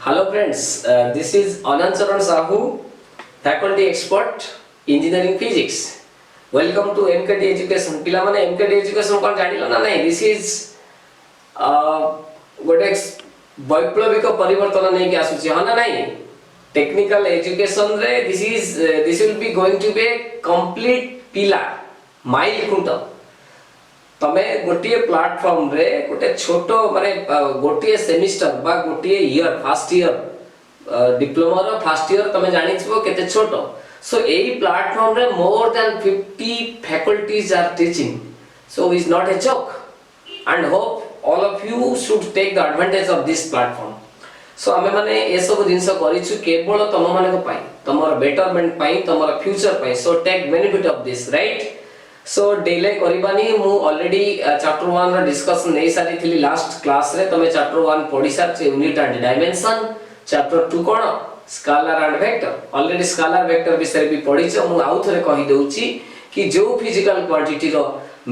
Hello friends, this is Anand Charan Sahu, faculty expert, engineering physics. Welcome to MKT education. पिला माने MKT education कौन जानी लो ना नहीं. This is गोटे वैप्लविक परिवर्तन नहीं क्या सोची है ना नहीं. Technical education रे this will be going to be a complete pillar, mile खुंट. तमे गोटिए प्लेटफॉर्म रे गोटे छोटो माने गोटिए सेमिस्टर बा गोटिए ईयर फर्स्ट ईयर डिप्लोमा रो फर्स्ट ईयर तमे जानि छिबो केते छोटो सो एई प्लेटफॉर्म रे more than 50 faculties are teaching so is not a joke and hope all of you should take the advantage of this platform so हमें माने ए सब जिंस करिछु केवल तम माने को पाई तमर बेटरमेंट पाई तमर फ्यूचर पाई so take benefit of this right so delay करबानी मु ऑलरेडी चैप्टर 1 रो डिस्कशन नै सारी थिली लास्ट क्लास रे तमे चैप्टर 1 पढी सारछे यूनिट एंड डायमेंशन चैप्टर 2 कोन scalar and vector already scalar vector विषय भी पढी छ मु आउ थरे कहि दउची कि जो फिजिकल क्वांटिटी रो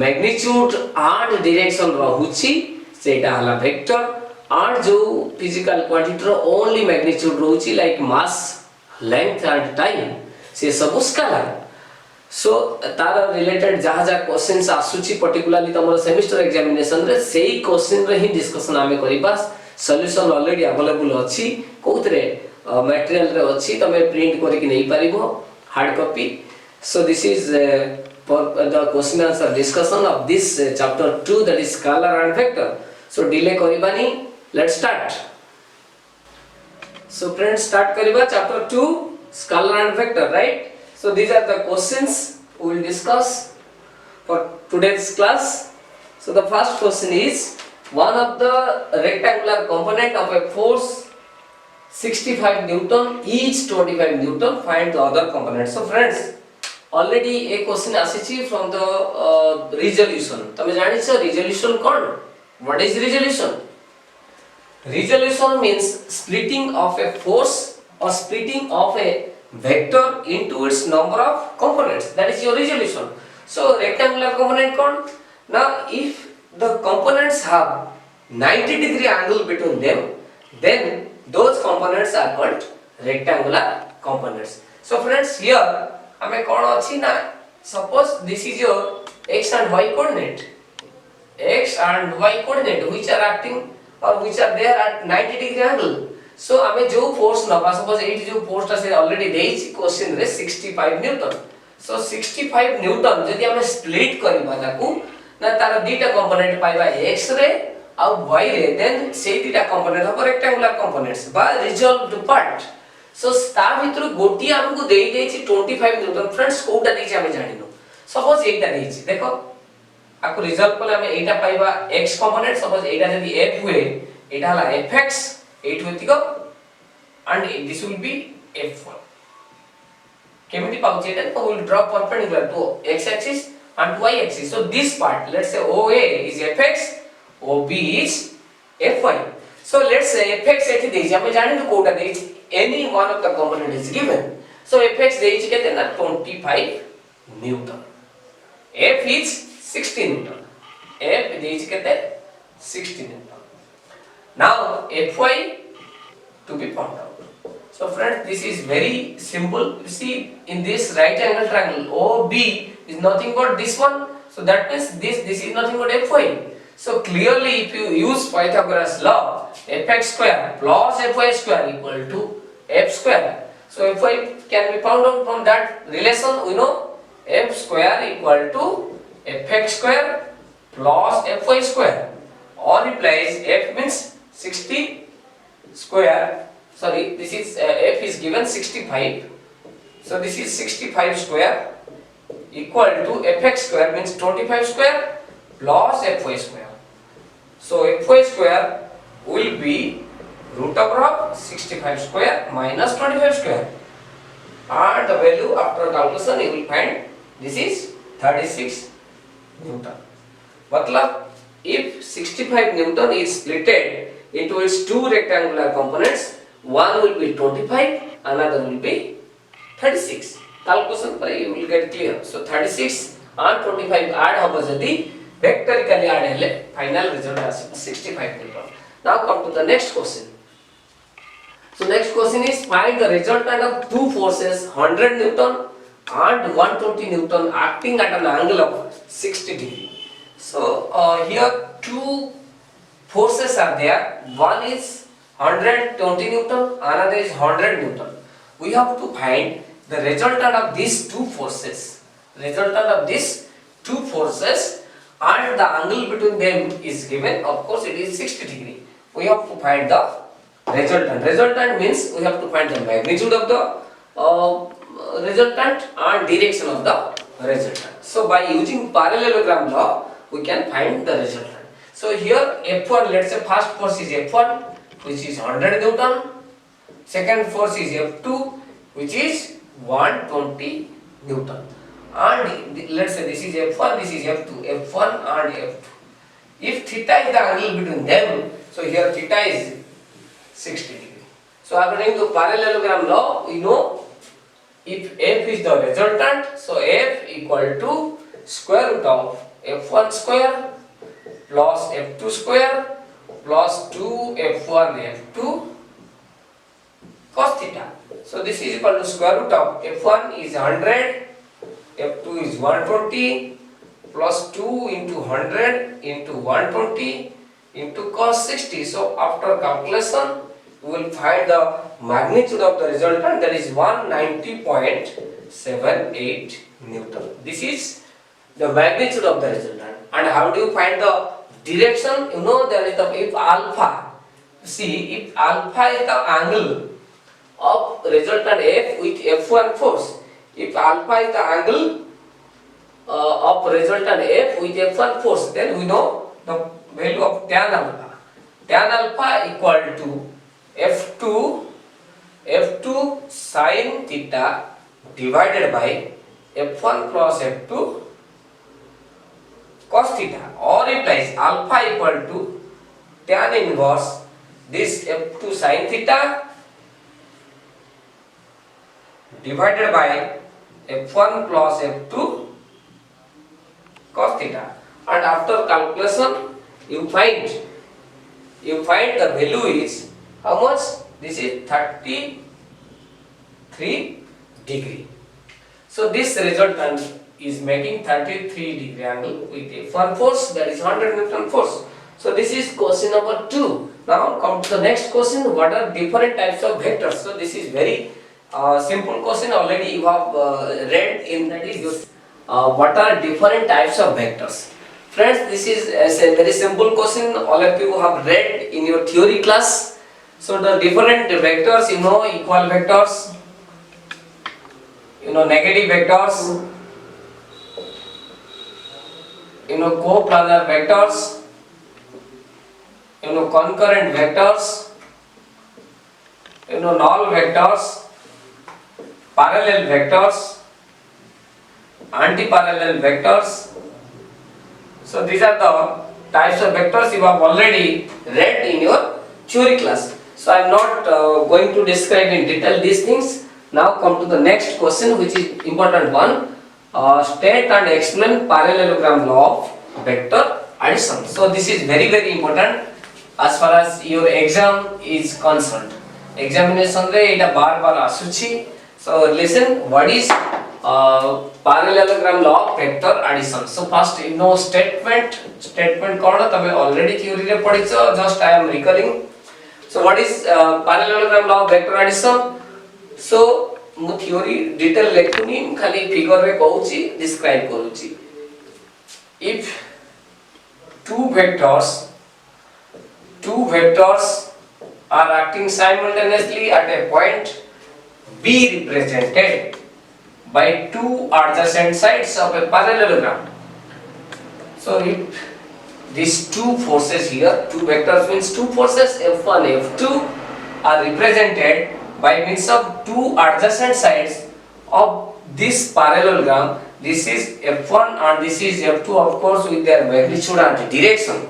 मैग्नीट्यूड एंड डायरेक्शन रहुची सेटा हला वेक्टर एंड जो फिजिकल क्वांटिटी रो ओनली मैग्नीट्यूड रहुची like mass length and time से सब स्केलर सो तार रिलेटेड जहाँ जहाँ क्वेश्चंस आसुची पर्टिकुलरली तमरो सेमिस्टर एग्जामिनेशन रे सेही क्वेश्चन रे ही डिस्कशन आमे करिबा सॉल्यूशन ऑलरेडी अवेलेबल अछि कोथरे मटेरियल रे अछि तमे प्रिंट करि कि नै परिबो hard copy so this is for the question answer discussion of this chapter 2 that is scalar and vector so delay करिबानी let's start so friends start करिबा chapter 2 scalar and vector right. So these are the questions we will discuss for today's class. So the first question is one of the rectangular component of a force 65 Newton each 25 Newton find the other component. So friends already a question asichi from the resolution. तमे जानि छ resolution cone? What is resolution? Resolution means splitting of a force or splitting of a vector into its number of components. That is your resolution. So rectangular component con now if the components have 90-degree angle between them then those components are called rectangular components. So friends here हमें कौन अच्छी ना suppose this is your x and y coordinate which are acting or which are there at 90-degree angle. सो हमें जो force नबा suppose eighty जो force से already देइछि question रे 65 न्यूटन सो 65 न्यूटन जदि हमें स्प्लिट करबा ताकू ना तार दीटा कंपोनेंट पाइबा x रे और y रे देन से दीटा कंपोनेंट हो रेक्टेंगुलर कंपोनेंट्स बा रिजॉल्व्ड पार्ट सो ता भितर गोटी हमकु देइ देइछि 25 न्यूटन फ्रेंड्स कोटा देइछि हमें जानिनो सपोज एटा देइछि देखो आकु रिजॉल्व करले हमें एटा पाइबा x कंपोनेंट सपोज एटा जदि f हुए एटा हला fx 8 होतिको and this will be f1 केमिति पाउछि एटा तो will draw perpendicular to x axis and to y axis so this part let's say OA is fx OB is fy so let's say fx एठी देछि हम जानि तो कोटा देछि any one of the component is given so fx देछि केते ना 25 Newton f is 60 Newton f देछि केते 60 Newton. Now fy to be found out. So friends this is very simple. You see in this right angle triangle OB is nothing but this one. So that means this is nothing but fy. So clearly if you use Pythagoras law fx square plus fy square equal to f square. So fy can be found out from that relation we know f square equal to fx square plus fy square or replace f means 60 square sorry this is f is given 65 so this is 65 square equal to fx square means 25 square plus fy square so fy square will be root over of 65 square minus 25 square and the value after calculation you will find this is 36 newton matlab if 65 newton is splitted into its two rectangular components one will be 25 another will be 36 calculation par you will get clear so 36 and 25 add hoba jodi vectorically add hele final result as 65 newton. Now come to the next question. So next question is find the resultant of two forces 100 Newton and 120 Newton acting at an angle of 60 degree. So here two forces are there. One is 120 Newton, another is 100 Newton. We have to find the resultant of these two forces. Resultant of these two forces and the angle between them is given. Of course, it is 60 degree. We have to find the resultant. Resultant means we have to find the magnitude of the resultant and direction of the resultant. So by using parallelogram law, we can find the resultant. So here F1, let's say first force is F1, which is 100 Newton. Second force is F2, which is 120 Newton. And let's say this is F1, this is F2, F1 and F2. If theta is the angle between them, so here theta is 60 degree. So according to parallelogram law, we know if F is the resultant, so F equal to square root of F1 square plus F2 square plus 2 F1 F2 cos theta. So this is equal to square root of F1 is 100, F2 is 120 plus 2 into 100 into 120 into cos 60. So after calculation, we will find the magnitude of the resultant, that is 190.78 Newton. This is the magnitude of the resultant. And how do you find the direction? You know there is the if alpha. See, if alpha is the angle of resultant F with F1 force. If alpha is the angle of resultant F with F1 force, then we know the value of tan alpha. Tan alpha equal to F2 sin theta divided by F1 plus F2 cos theta, or implies alpha equal to tan inverse this F2 sin theta divided by F1 plus F2 cos theta. And after calculation, you find the value is how much? This is 33 degree. So this resultant is making 33 degree angle with F1 force, that is 100 Newton force. So this is question number 2. Now come to the next question. What are different types of vectors? So this is very simple question, already you have read in that is what are different types of vectors. Friends, this is a very simple question, all of you have read in your theory class. So the different vectors, you know, equal vectors, you know, negative vectors, you know, coplanar vectors, you know, concurrent vectors, you know, null vectors, parallel vectors, anti-parallel vectors. So these are the types of vectors you have already read in your theory class. So I am not going to describe in detail these things. Now come to the next question, which is important one. State and explain parallelogram law of vector addition. So this is very important as far as your exam is concerned. Examination re eta bar asuchi. So listen, what is parallelogram law of vector addition? So first, you know, statement कौन तबे already theory रे पढ़िছো, just I am recalling. So what is parallelogram law of vector addition? So मु theory detail लेखुनी, खाली figure रे कहूची, describe करूची. If two vectors are acting simultaneously at a point B represented by two adjacent sides of a parallelogram. So if these two forces here, two vectors means two forces F1, F2 are represented by means of two adjacent sides of this parallelogram. This is F1 and this is F2, of course, with their magnitude and direction.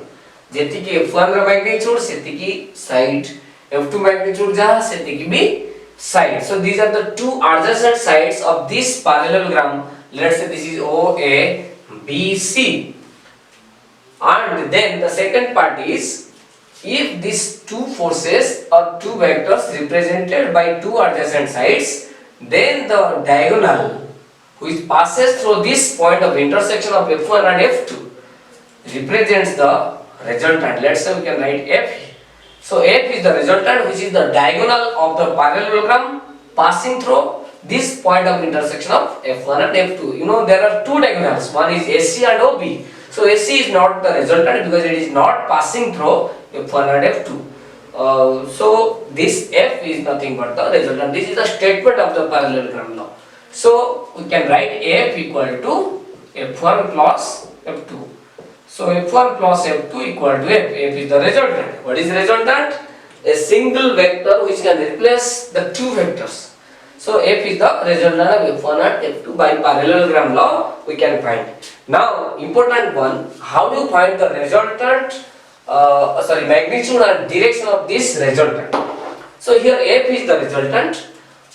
जेतिकी F1 ର magnitude सेतिकी side, F2 magnitude जहाँ सेतिकी भी side. So these are the two adjacent sides of this parallelogram. Let's say this is OA, BC. And then the second part is if these two forces or two vectors represented by two adjacent sides, then the diagonal which passes through this point of intersection of F1 and F2 represents the resultant. Let's say we can write F. So F is the resultant, which is the diagonal of the parallelogram passing through this point of intersection of F1 and F2. You know there are two diagonals, one is AC and OB. So AC is not the resultant because it is not passing through F1 and F2. So this F is nothing but the resultant. This is the statement of the parallelogram law. So we can write F equal to F1 plus F2. So F1 plus F2 equal to F. F is the resultant. What is resultant? A single vector which can replace the two vectors. So F is the resultant of F1 and F2 by parallelogram law we can find. Now important one, how do you find the resultant, magnitude and direction of this resultant? So here F is the resultant,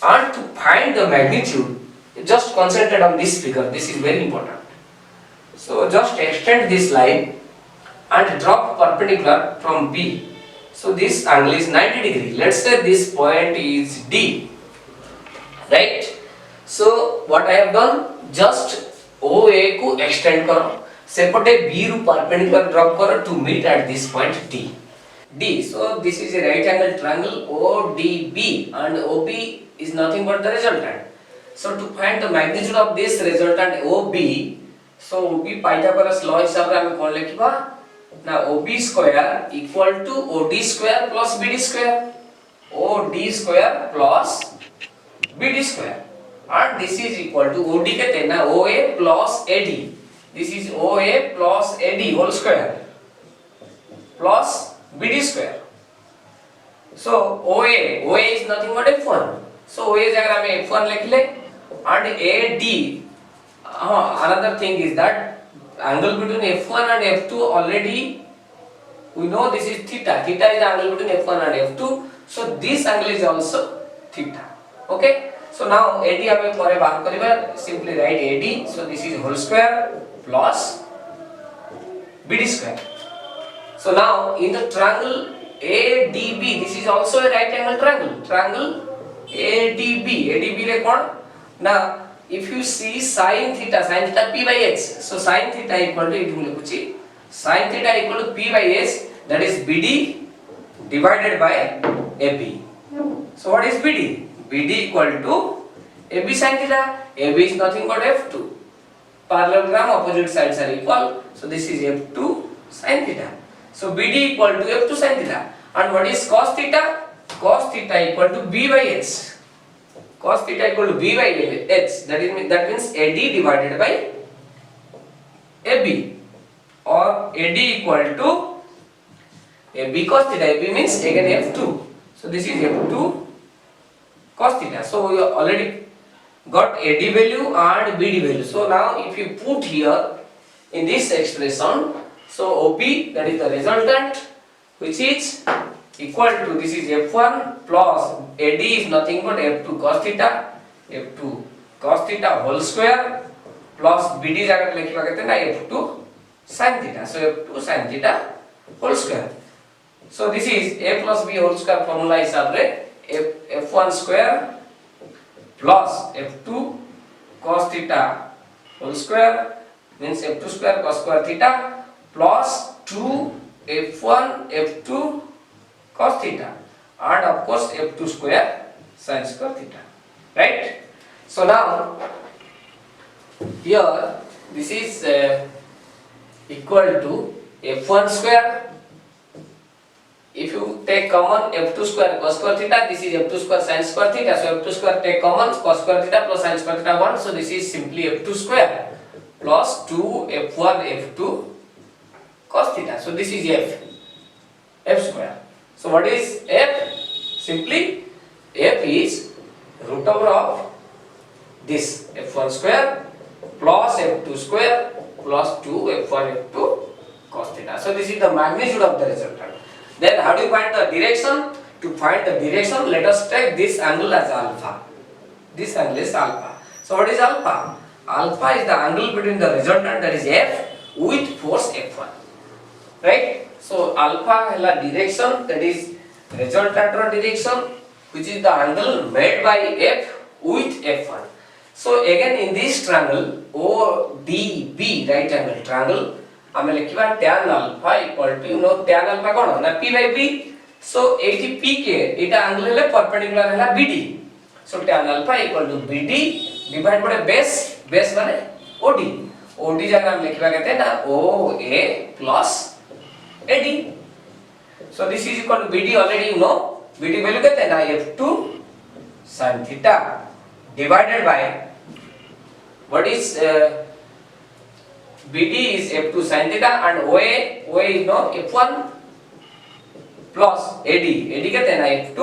and to find the magnitude, just concentrate on this figure. This is very important. So just extend this line and drop perpendicular from B. So this angle is 90 degree. Let's say this point is D. Right? So what I have done, just OA को extend करो, सेपटे B रू perpendicular drop करो to meet at this point D. D. So this is a right angle triangle ODB, and OB is nothing but the resultant. So to find the magnitude of this resultant OB, so OB Pythagoras law हिसाब रे हमें कौन लिखिबा ना OB square equal to OD square plus BD square. OD square plus BD square, and this is equal to OD कहते ना OA plus AD. This is OA plus AD whole square plus BD square. So OA is nothing but F1. So OA जगह हमें F1 लिख ले, and AD. Another thing is that angle between F1 and F2 already we know this is theta. Theta is the angle between F1 and F2. So this angle is also theta. Okay. So now AD हमें परे बाहर करेगा. Simply write AD. So this is whole square plus BD square. So now in the triangle ADB, this is also a right angle triangle. Triangle ADB. ADB रे कौन? Now if you see sin theta P by h, so sin theta equal to sin theta equal to P by h, that is BD divided by AB. So what is BD? BD equal to AB sin theta. AB is nothing but F2. Parallelogram opposite sides are equal, so this is F2 sin theta. So BD equal to F2 sin theta. And what is cos theta? Cos theta equal to B by h. Cos theta equal to B by h. That means AD divided by AB, or AD equal to AB cos theta. AB means again F2. So this is F2 cos theta. So we already got AD value and BD value. So now if you put here in this expression, so OP, that is the resultant, which is equal to, this is F1 plus AD is nothing but F2 cos theta, F2 cos theta whole square plus BD जाकर लिखिबा कहते हैं ना F2 sin theta. So F2 sin theta whole square. So this is A plus B whole square formula हिसाब रे F1 square plus F2 cos theta whole square means F2 square cos square theta plus 2 F1 F2 cos theta, and of course F2 square sin square theta, right? So now here this is equal to F1 square. If you take common F2 square cos square theta, this is F2 square sin square theta. So F2 square take common, cos square theta plus sin square theta 1. So this is simply F2 square plus 2 F1 F2 cos theta. So this is F square. So what is F? Simply F is root over of this F1 square plus F2 square plus 2 F1 F2 cos theta. So this is the magnitude of the resultant. Then how do you find the direction? To find the direction, let us take this angle as alpha. This angle is alpha. So what is alpha? Alpha is the angle between the resultant, that is F, with force F1. Right? So alpha hela direction, that is resultant ro direction, which is the angle made by F with F1. So again in this triangle ODB, right angle triangle, आमे लिखिबा tan alpha equal to, you know tan alpha कोन ना P by B. So 80 P के एटा angle है perpendicular है BD. So tan alpha equal to BD divide by base माने OD. OD जगह हम लिखिबा कहते हैं ना OA plus AD. So this is equal to BD, already you know BD value कहते हैं ना F2 sin theta divided by what is BD is F2 sin theta and OA is no F1 plus AD कहते हैं ना F2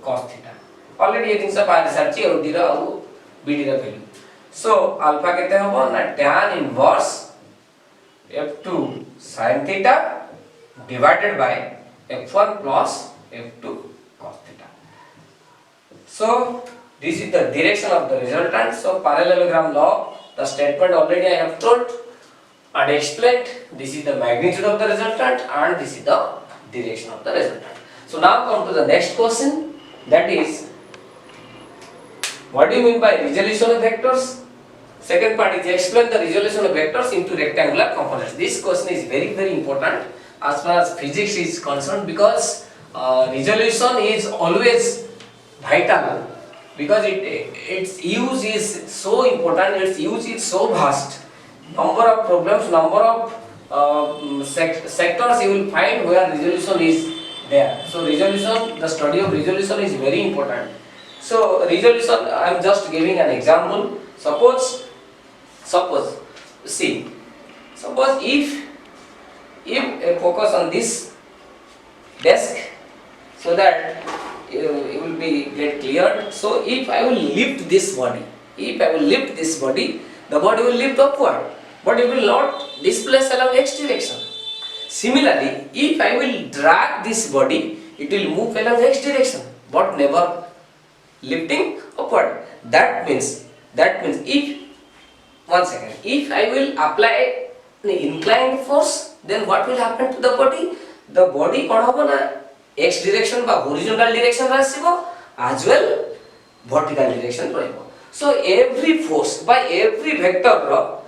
cos theta. Already ये things आप research और D रा BD रा वैल्यू. So alpha कहते हैं वो ना tan inverse F2 sin theta divided by F1 plus F2 cos theta. So this is the direction of the resultant. So parallelogram law, the statement already I have told and explained. This is the magnitude of the resultant and this is the direction of the resultant. So now come to the next question, that is, what do you mean by resolution of vectors? Second part is explain the resolution of vectors into rectangular components. This question is very important as far as physics is concerned, because resolution is always vital, because its use is so important, its use is so vast. Number of problems, number of sectors you will find where resolution is there. So resolution, the study of resolution is very important. So resolution, I am just giving an example. Suppose see, suppose if I focus on this desk so that you will be get cleared. So if I will lift this body, the body will lift upward, but it will not displace along x direction. Similarly, if I will drag this body, it will move along x direction, but never lifting upward. That means if I will apply an inclined force, then what will happen to the body? The body kon hobo na x direction ba horizontal direction rasibo, as well vertical direction rahibo. So every force by every vector ro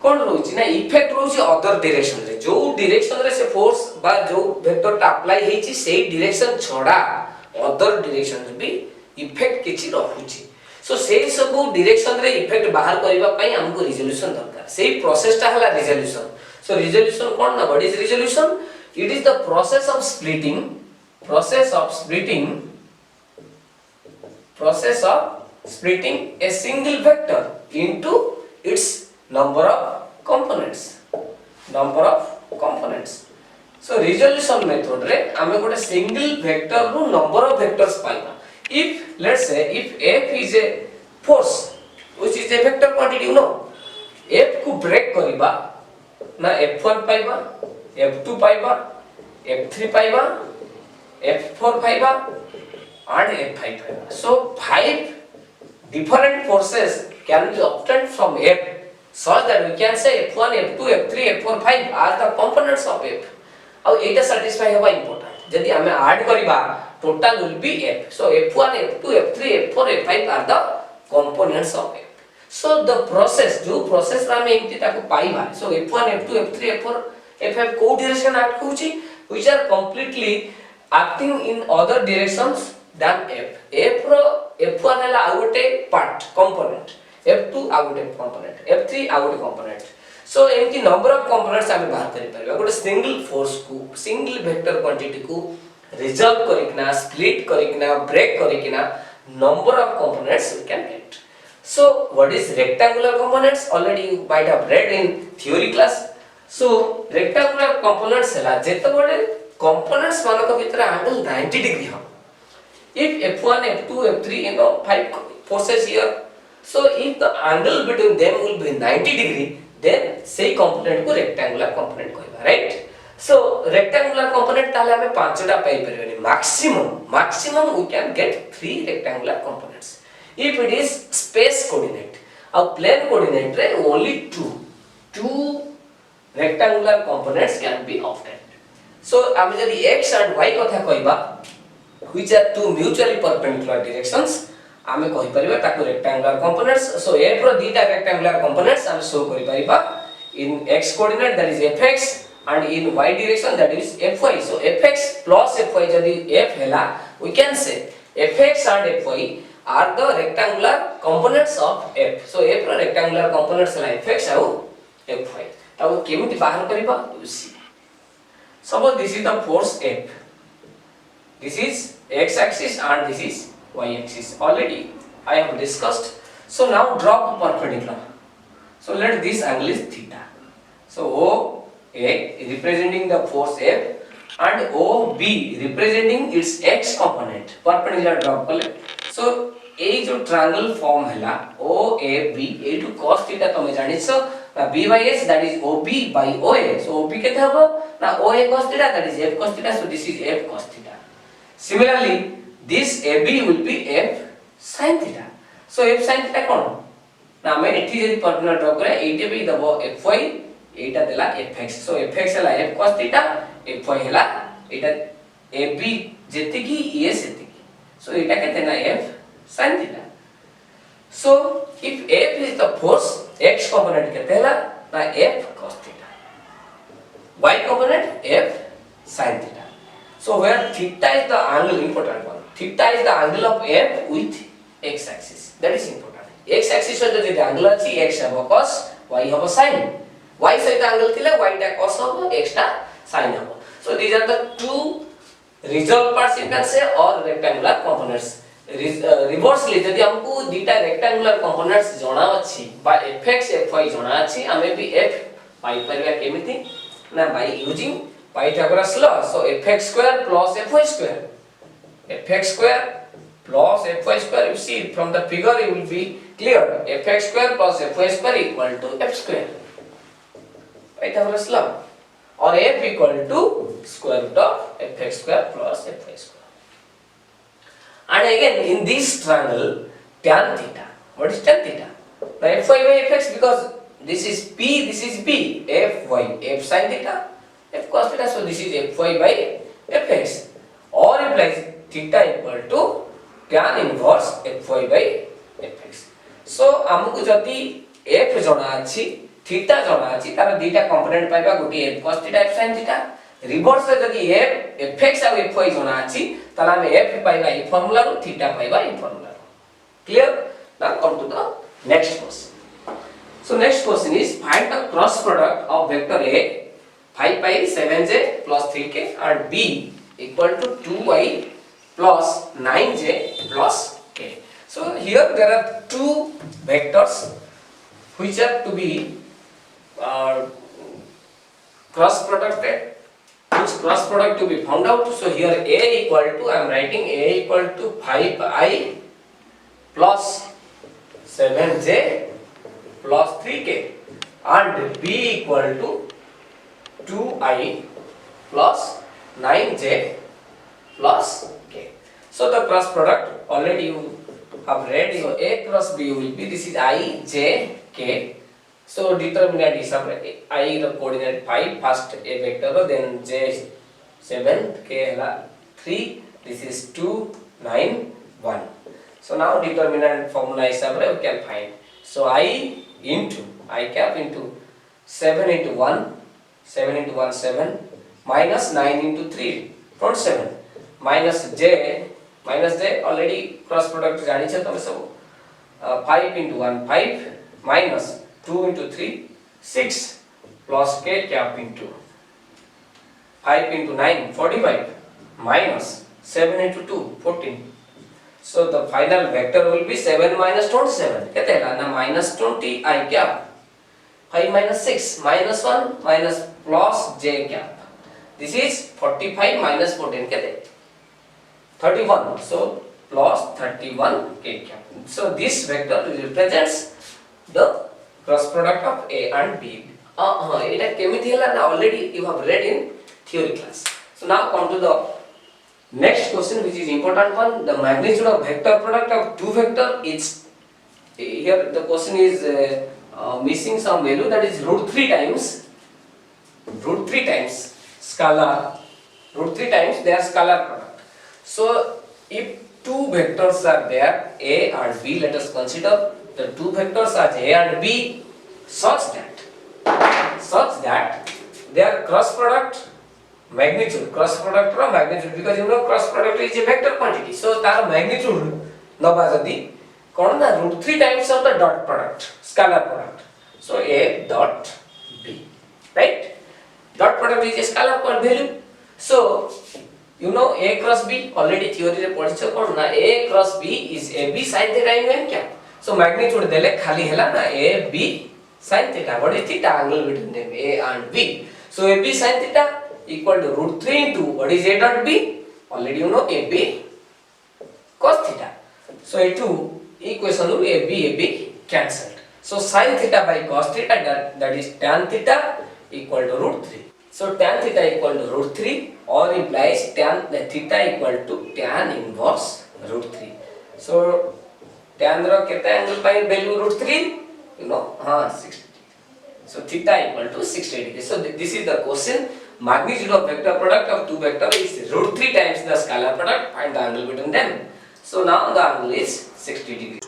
kon rochi na effect rochi other direction re. Jo direction re se force ba jo vector ta apply heichi sei direction choda other direction re bi effect kichi rahuchi. So सेही sub direction रे effect बाहर करबा पई हमको resolution दरकार. सेही process टा हला रिजोल्यूशन. So resolution कोन ना, what is resolution? It is the process of splitting a single vector into its number of components. So resolution method रे हमें गोटे single vector रू number of vectors पाइबा. If let's say if F is a force which is a vector quantity, you know, F को break करिबा ना F1 पाइबा, F2 पाइबा, F3 पाइबा, F4 पाइबा and F5 पाइबा. So 5 different forces can be obtained from F, such that we can say F1, F2, F3, F4, 5 are the components of F. अब एटा satisfy होबा important. यदि हमें ऐड करिबा, total will be F. So F1, F2, F3, F4, F5 are the components of F. So the process, जो process रा में एमती ताको पाइबा. So F1, F2, F3, F4, F5 को direction act होची, which are completely acting in other directions than F. F1 है ला आउटे part component, F2 आउटे component, F3 आउटे component. So एमती number of components हमें बाहर करी पाइबा. गोटे single force को, single vector quantity को resolve करिकना, split करिकना, break करिकना, number of components we can get. So what is rectangular components? Already you might have read in theory class. So rectangular components है जेते बड़े components मानक भीतर angle 90 degree हो. If F1, F2, F3, you know, 5 forces here. So if the angle between them will be 90 degree, then say component को rectangular component कहबा, right? So rectangular component ताले हमें 5टा पाई परिबनी. Maximum we can get 3 rectangular components. If it is space coordinate, और plane coordinate रे only 2 rectangular components can be obtained. So आमे जदि x and y कथा कहबा which are two mutually perpendicular directions आमे कहि परिबा ताको rectangular components. So f रो दीटा rectangular components आमे शो करि परिबा in x coordinate that is fx and in y direction that is fy. So fx plus fy जदि f हैला we can say fx and fy are the rectangular components of f. So f row rectangular components हैला fx और fy. ताको केमिति बाहर करिबा you see. Suppose this is the force F. This is x axis and this is y axis. Already I have discussed. So now draw perpendicular. So let this angle is theta. So OA representing the force F and OB representing its x component. Perpendicular draw कले. So ए जो triangle form हैला OAB a to cos theta तमे जानि छ b by s that is OB by OA. So OB केते हबो ना OA cos theta that is f cos theta. So this is f cos theta. Similarly this AB will be f sin theta. So f sin theta कोन ना हमें एठी जदी perpendicular draw करे एटे भी दबो fy एटा देला fx. So fx हैला f cos theta fy हैला एटा AB जेते की ए सेते की. So एटा केते ना f sin theta. So if f is the force x component केते हैला ना f cos theta, y component f sin theta. So where theta is the angle, important one, theta is the angle of f with x axis, that is important. x axis सहित जे angle अछि x हबो cos, y हबो sin. y सहित angle थिले y टा cos हबो, x टा sin हबो. So these are the two resolved parts you can say or rectangular components. Reversely जदि हमको दीटा rectangular components जणा अछि by fx fy जणा अछि हमें भी f पाई परबा केमिति ना by using Pythagoras law. So fx square plus fy square, fx square plus fy square, you see from the figure it will be clear. Fx square plus fy square equal to f square, Pythagoras law, or f equal to square root of fx square plus fy square. And again in this triangle tan theta, what is tan theta? The fy by fx, because this is p, this is b, fy f sin theta f cos theta. So this is fy by fx, or implies theta equal to tan inverse fy by fx. So हमको जति f जणा अछि theta जणा अछि तार दुटा component पाइबा, गोटी f cos theta f sin theta. Reverse जदि f fx और fy जणा अछि ताला हम f पाइबा ई फार्मूला रो, थीटा पाइबा ई फार्मूला रो. Clear? Now come to the next question. So next question is find the cross product of vector a 5 pi 7j plus 3k and b equal to 2y plus 9j plus k. So here there are two vectors which are to be cross producted. Which cross product to be found out? So here a equal to, I am writing a equal to 5i plus 7j plus 3k and b equal to 2i plus 9j plus k. So the cross product already you have read. So a cross b will be, this is I, j, k. So determinant is I the coordinate 5, first a vector, then j 7, k 3, this is 2, 9, 1. So now determinant formula is we can find. So I into I cap into 7 into 1, 7 into 1 7, minus 9 into 3, not 7, minus j already cross product जानी चाहिए तो सब 5 into 1 5 minus 2 into 3 6 plus k cap into 5 into 9 45 minus 7 into 2 14. So the final vector will be 7 minus 27 कहते हैं ना minus 20 I cap 5 minus 6 minus 1 minus plus j cap. This is 45 minus 14 कहते हैं 31. So plus 31 k cap. So this vector represents the cross product of a and b. It केमिति हैला ना already you have read in theory class. So now come to the next question, which is important one. The magnitude of vector product of two vector is, here the question is missing some value, that is root 3 times root 3 times scalar, root 3 times their scalar product. So if two vectors are there, A and B, let us consider the two vectors are A and B such that their cross product magnitude, cross product or magnitude, because you know cross product is a vector quantity, so tar magnitude naba jodi kon na root 3 times of the dot product, scalar product. So A dot B, right? Dot product is a scalar value. So you know A cross B, already theory re padhicho kon na A cross B is AB sin theta in cap. So magnitude dele khali hela na AB sin theta. What is theta? Angle between them, A and B. So AB sin theta equal to root 3 into what is A dot B? Already you know AB cos theta. So A2 equation to AB cancelled. So sin theta by cos theta, that is tan theta equal to root 3. So tan theta equal to root 3 or implies tan theta equal to tan inverse root 3. So tan ro kete angle by value root 3, you know 60. So theta equal to 60 degrees. So this is the question. Magnitude of vector product of two vector is root 3 times the scalar product. Find the angle between them. So now the angle is 60 degrees.